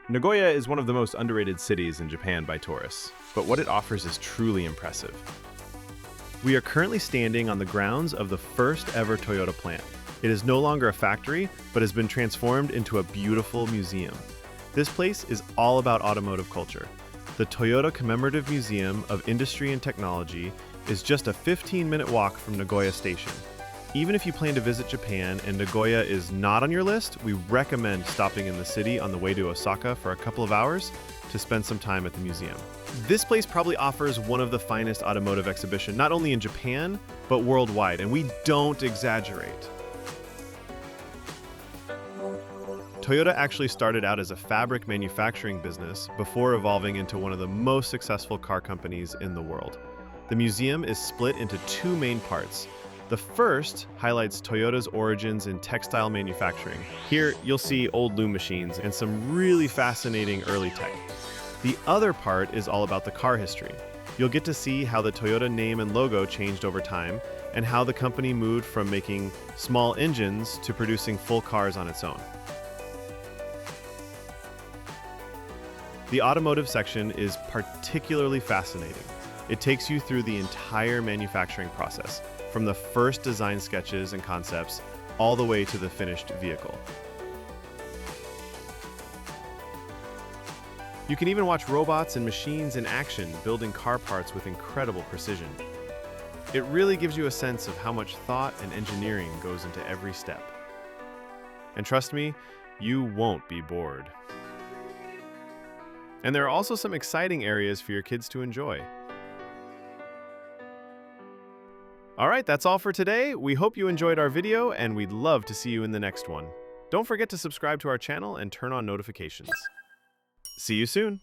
Nagoya is one of the most underrated cities in Japan by tourists, but what it offers is truly impressive. We are currently standing on the grounds of the first ever Toyota plant. It is no longer a factory, but has been transformed into a beautiful museum. This place is all about automotive culture. The Toyota Commemorative Museum of Industry and Technology is just a 15-minute walk from Nagoya Station. Even if you plan to visit Japan and Nagoya is not on your list, we recommend stopping in the city on the way to Osaka for a couple of hours to spend some time at the museum. This place probably offers one of the finest automotive exhibitions, not only in Japan, but worldwide, and we don't exaggerate. Toyota actually started out as a fabric manufacturing business before evolving into one of the most successful car companies in the world. The museum is split into two main parts. The first highlights Toyota's origins in textile manufacturing. Here, you'll see old loom machines and some really fascinating early tech. The other part is all about the car history. You'll get to see how the Toyota name and logo changed over time and how the company moved from making small engines to producing full cars on its own. The automotive section is particularly fascinating. It takes you through the entire manufacturing process, from the first design sketches and concepts all the way to the finished vehicle. You can even watch robots and machines in action building car parts with incredible precision. It really gives you a sense of how much thought and engineering goes into every step. And trust me, you won't be bored. And there are also some exciting areas for your kids to enjoy. All right, that's all for today. We hope you enjoyed our video, and we'd love to see you in the next one. Don't forget to subscribe to our channel and turn on notifications. See you soon!